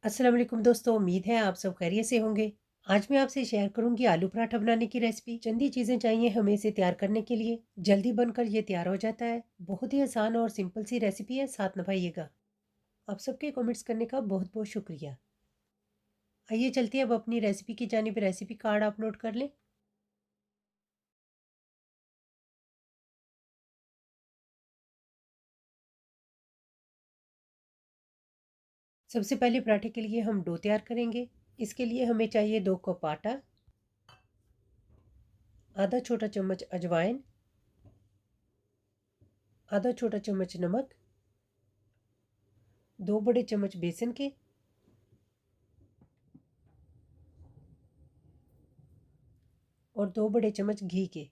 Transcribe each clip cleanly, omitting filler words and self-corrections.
अस्सलाम वालेकुम दोस्तों, उम्मीद है आप सब खैरियत से होंगे। आज मैं आपसे शेयर करूंगी आलू पराठा बनाने की रेसिपी। चंद ही चीज़ें चाहिए हमें इसे तैयार करने के लिए। जल्दी बनकर ये तैयार हो जाता है। बहुत ही आसान और सिंपल सी रेसिपी है, साथ निभाइएगा। आप सबके कमेंट्स करने का बहुत बहुत शुक्रिया। आइए चलते हैं अब अपनी रेसिपी की जानिब। रेसिपी कार्ड आप नोट कर लें। सबसे पहले पराठे के लिए हम डो तैयार करेंगे। इसके लिए हमें चाहिए 2 कप आटा, आधा छोटा चम्मच अजवाइन, आधा छोटा चम्मच नमक, 2 बड़े चम्मच बेसन के, और 2 बड़े चम्मच घी के।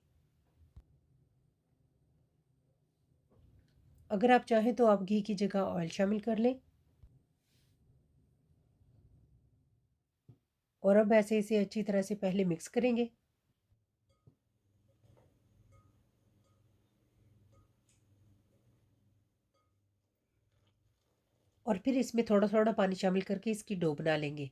अगर आप चाहें तो आप घी की जगह ऑयल शामिल कर लें। और अब ऐसे इसे अच्छी तरह से पहले मिक्स करेंगे। और फिर इसमें थोड़ा थोड़ा पानी शामिल करके इसकी डो बना लेंगे।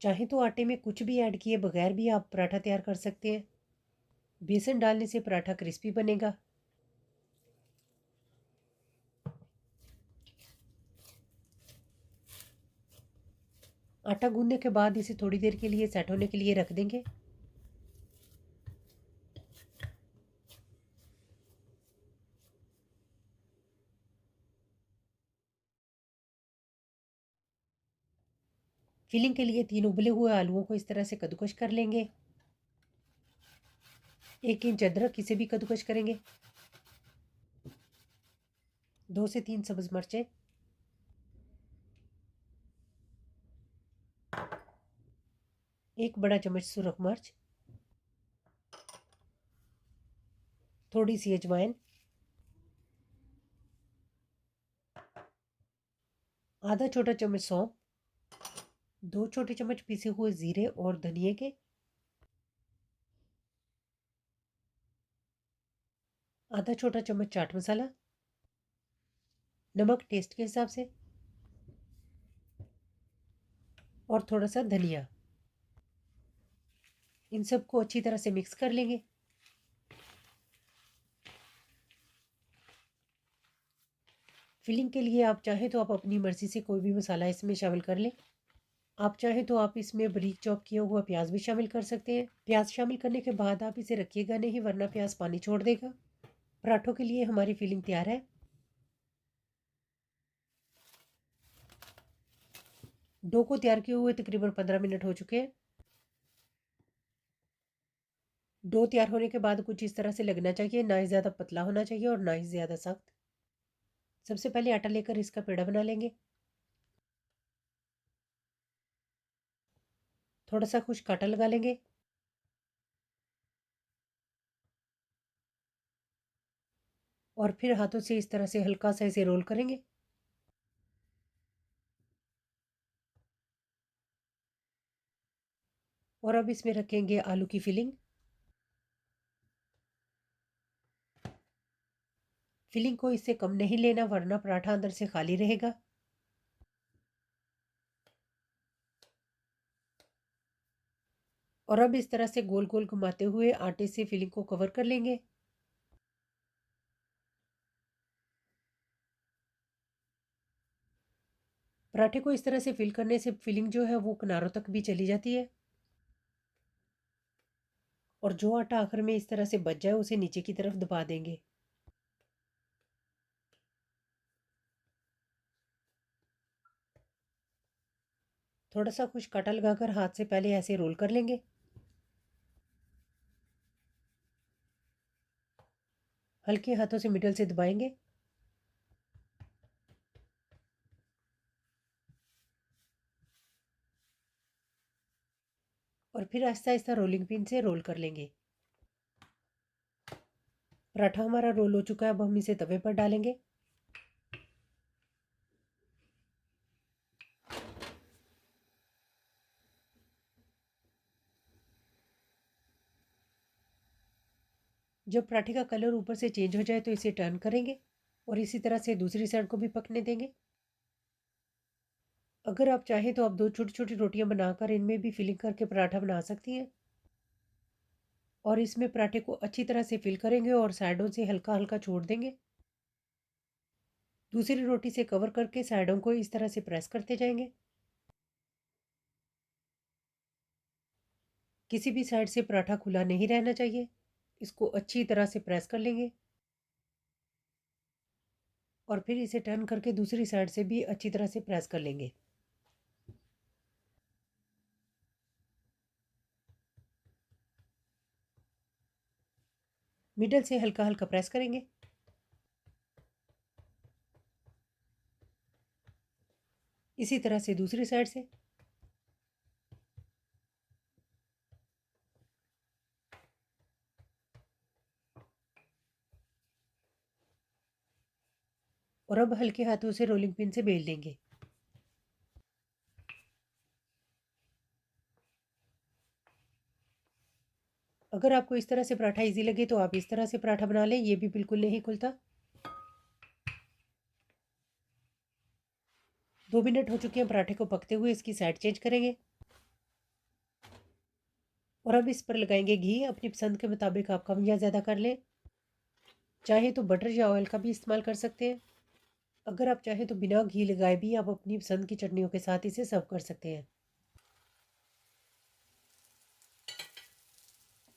चाहे तो आटे में कुछ भी ऐड किए बगैर भी आप पराठा तैयार कर सकते हैं। बेसन डालने से पराठा क्रिस्पी बनेगा। आटा गूंदने के बाद इसे थोड़ी देर के लिए सेट होने के लिए रख देंगे। फिलिंग के लिए 3 उबले हुए आलूओं को इस तरह से कद्दूकश कर लेंगे। 1 इंच अदरक, इसे भी कद्दूकश करेंगे। 2 से 3 सब्ज मिर्चें, 1 बड़ा चम्मच सुरख मिर्च, थोड़ी सी अजवाइन, आधा छोटा चम्मच सौंफ, 2 छोटे चम्मच पिसे हुए जीरे और धनिए के, आधा छोटा चम्मच चाट मसाला, नमक टेस्ट के हिसाब से, और थोड़ा सा धनिया। इन सबको अच्छी तरह से मिक्स कर लेंगे। फिलिंग के लिए आप चाहें तो आप अपनी मर्ज़ी से कोई भी मसाला इसमें शामिल कर लें। आप चाहें तो आप इसमें बारीक चॉप किया हुआ प्याज भी शामिल कर सकते हैं। प्याज शामिल करने के बाद आप इसे रखिएगा नहीं, वरना प्याज पानी छोड़ देगा। पराठों के लिए हमारी फिलिंग तैयार है। डो को तैयार किए हुए तकरीबन 15 मिनट हो चुके हैं। डो तैयार होने के बाद कुछ इस तरह से लगना चाहिए, ना ही ज़्यादा पतला होना चाहिए और ना ही ज़्यादा सख्त। सबसे पहले आटा लेकर इसका पेड़ा बना लेंगे। थोड़ा सा खुश्क आटा लगा लेंगे। और फिर हाथों से इस तरह से हल्का सा इसे रोल करेंगे। और अब इसमें रखेंगे आलू की फिलिंग। फिलिंग को इससे कम नहीं लेना, वरना पराठा अंदर से खाली रहेगा। और अब इस तरह से गोल गोल घुमाते हुए आटे से फिलिंग को कवर कर लेंगे। पराठे को इस तरह से फिल करने से फिलिंग जो है वो किनारों तक भी चली जाती है। और जो आटा आखिर में इस तरह से बच जाए उसे नीचे की तरफ दबा देंगे। थोड़ा सा खुश्क आटा लगाकर हाथ से पहले ऐसे रोल कर लेंगे। हल्के हाथों से मिडल से दबाएंगे। और फिर आहिस्ता आहिस्ता रोलिंग पिन से रोल कर लेंगे। पराठा हमारा रोल हो चुका है। अब हम इसे तवे पर डालेंगे। जब पराठे का कलर ऊपर से चेंज हो जाए तो इसे टर्न करेंगे। और इसी तरह से दूसरी साइड को भी पकने देंगे। अगर आप चाहें तो आप 2 छोटी-छोटी रोटियाँ बनाकर इनमें भी फिलिंग करके पराठा बना सकती हैं। और इसमें पराठे को अच्छी तरह से फिल करेंगे और साइडों से हल्का-हल्का छोड़ देंगे। दूसरी रोटी से कवर करके साइडों को इस तरह से प्रेस करते जाएँगे। किसी भी साइड से पराठा खुला नहीं रहना चाहिए। इसको अच्छी तरह से प्रेस कर लेंगे और फिर इसे टर्न करके दूसरी साइड से भी अच्छी तरह से प्रेस कर लेंगे। मिडल से हल्का-हल्का प्रेस करेंगे। इसी तरह से दूसरी साइड से। और अब हल्के हाथों से रोलिंग पिन से बेल लेंगे। अगर आपको इस तरह से पराठा ईज़ी लगे तो आप इस तरह से पराठा बना लें, ये भी बिल्कुल नहीं खुलता। 2 मिनट हो चुके हैं पराठे को पकते हुए, इसकी साइड चेंज करेंगे। और अब इस पर लगाएंगे घी, अपनी पसंद के मुताबिक आप कम या ज़्यादा कर लें। चाहे तो बटर या ऑयल का भी इस्तेमाल कर सकते हैं। अगर आप चाहें तो बिना घी लगाए भी आप अपनी पसंद की चटनियों के साथ इसे सर्व कर सकते हैं।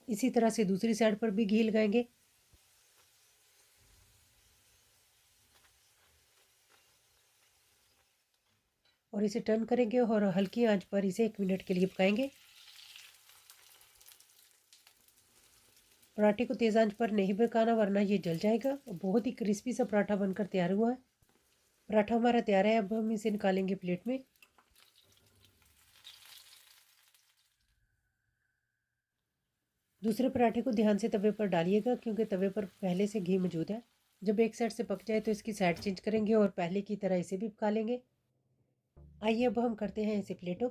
इसी तरह से दूसरी साइड पर भी घी लगाएंगे। और इसे टर्न करेंगे और हल्की आंच पर इसे 1 मिनट के लिए पकाएंगे। पराठे को तेज़ आंच पर नहीं पकाना वरना ये जल जाएगा। बहुत ही क्रिस्पी सा पराठा बनकर तैयार हुआ है। पराठा हमारा तैयार है। अब हम इसे निकालेंगे प्लेट में। दूसरे पराठे को ध्यान से तवे पर डालिएगा क्योंकि तवे पर पहले से घी मौजूद है। जब एक साइड से पक जाए तो इसकी साइड चेंज करेंगे और पहले की तरह इसे भी पका लेंगे। आइए अब हम करते हैं इसे प्लेटों।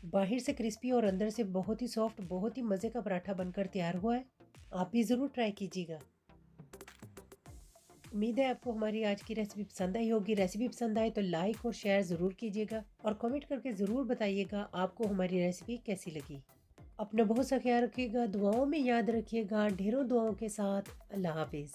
बाहर से क्रिस्पी और अंदर से बहुत ही सॉफ्ट, बहुत ही मज़े का पराठा बनकर तैयार हुआ है। आप भी ज़रूर ट्राई कीजिएगा। उम्मीद है आपको हमारी आज की रेसिपी पसंद आई होगी। रेसिपी पसंद आए तो लाइक और शेयर ज़रूर कीजिएगा और कमेंट करके ज़रूर बताइएगा आपको हमारी रेसिपी कैसी लगी। अपना बहुत सा ख्याल रखिएगा, दुआओं में याद रखिएगा। ढेरों दुआओं के साथ अल्लाह हाफिज़।